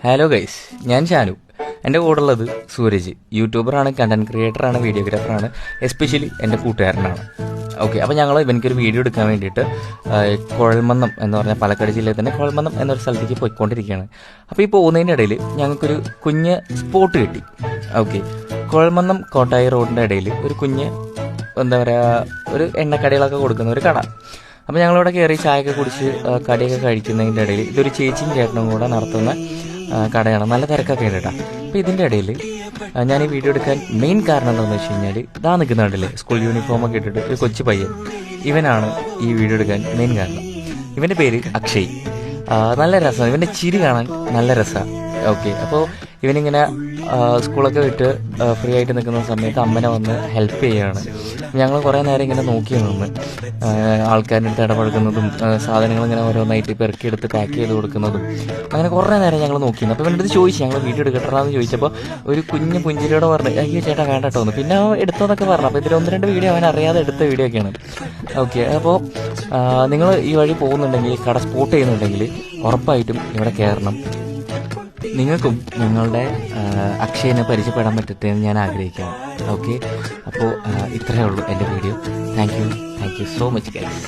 Hello guys, ഞാൻ ഷാനു. എൻ്റെ കൂടെ ഉള്ളത് സൂരജ്. യൂട്യൂബറാണ്, കണ്ടന്റ് ക്രിയേറ്ററാണ്, വീഡിയോഗ്രാഫറാണ്, എസ്പെഷ്യലി എൻ്റെ കൂട്ടുകാരനാണ്. ഓക്കെ, അപ്പോൾ ഞങ്ങൾ ഇവനിക്കൊരു വീഡിയോ എടുക്കാൻ വേണ്ടിയിട്ട് കുഴൽമന്നം എന്ന് പറഞ്ഞാൽ പാലക്കാട് ജില്ലയിൽ തന്നെ കുഴൽമന്നം എന്നൊരു സ്ഥലത്തേക്ക് പോയിക്കൊണ്ടിരിക്കുകയാണ്. അപ്പോൾ ഈ പോകുന്നതിൻ്റെ ഇടയിൽ ഞങ്ങൾക്കൊരു കുഞ്ഞ് സ്പോട്ട് കിട്ടി. ഓക്കെ, കുഴൽമന്നം കോട്ടായി റോഡിൻ്റെ ഇടയിൽ ഒരു കുഞ്ഞ് എന്താ പറയുക, ഒരു എണ്ണക്കടികളൊക്കെ കൊടുക്കുന്ന ഒരു കട. അപ്പോൾ ഞങ്ങളിവിടെ കയറി ചായയൊക്കെ കുടിച്ച് കടിയൊക്കെ കഴിക്കുന്നതിൻ്റെ ഇടയിൽ ഇതൊരു ചേച്ചിയും ചേട്ടനും കൂടെ നടത്തുന്ന കടയാണ്. നല്ല തിരക്കൊക്കെ ഉണ്ട് കേട്ടോ. അപ്പോൾ ഇതിൻ്റെ ഇടയിൽ ഞാൻ ഈ വീഡിയോ എടുക്കാൻ മെയിൻ കാരണം എന്താണെന്ന് വെച്ച് കഴിഞ്ഞാൽ ഇതാ നിൽക്കുന്നുണ്ടല്ലേ, സ്കൂൾ യൂണിഫോമൊക്കെ ഇട്ടിട്ട് ഒരു കൊച്ചു പയ്യൻ. ഇവനാണ് ഈ വീഡിയോ എടുക്കാൻ മെയിൻ കാരണം. ഇവൻ്റെ പേര് അക്ഷയ്. നല്ല രസമാണ്, ഇവൻ്റെ ചിരി കാണാൻ നല്ല രസമാണ്. ഓക്കെ, അപ്പോൾ ഇവനിങ്ങനെ സ്കൂളൊക്കെ വിട്ട് ഫ്രീ ആയിട്ട് നിൽക്കുന്ന സമയത്ത് അമ്മനെ വന്ന് ഹെൽപ്പ് ചെയ്യുകയാണ്. ഞങ്ങൾ കുറേ നേരം ഇങ്ങനെ നോക്കി നിന്ന് ആൾക്കാരുടെ അടുത്ത് ഇടപഴകുന്നതും സാധനങ്ങളിങ്ങനെ ഓരോന്നായിട്ട് പെറുക്കിയെടുത്ത് പാക്ക് ചെയ്ത് കൊടുക്കുന്നതും അങ്ങനെ കുറേ നേരം ഞങ്ങൾ നോക്കിയിരുന്നു. അപ്പോൾ ഇവൻ്റെ അടുത്ത് ചോദിച്ചു, ഞങ്ങൾ വീഡിയോ എടുക്കട്ടെന്ന് ചോദിച്ചപ്പോൾ ഒരു കുഞ്ഞ് പുഞ്ചിരിയോടെ പറഞ്ഞു, അയ്യോ ചേട്ടാ വേണ്ട കേട്ടോ എന്ന്. പിന്നെ എടുത്തതൊക്കെ പറഞ്ഞു. അപ്പോൾ ഇതിൽ 1-2 വീഡിയോ അവൻ അറിയാതെ എടുത്ത വീഡിയോ ഒക്കെയാണ്. ഓക്കെ, അപ്പോൾ നിങ്ങൾ ഈ വഴി പോകുന്നുണ്ടെങ്കിൽ, കട സ്പോട്ട് ചെയ്യുന്നുണ്ടെങ്കിൽ ഉറപ്പായിട്ടും ഇവിടെ കയറണം. നിങ്ങൾക്കും നിങ്ങളുടെ അക്ഷയനെ പരിചയപ്പെടാൻ പറ്റട്ടെ എന്ന് ഞാൻ ആഗ്രഹിക്കുകയാണ്. ഓക്കെ, അപ്പോൾ ഇത്രയേ ഉള്ളൂ എൻ്റെ video. Thank you so much guys.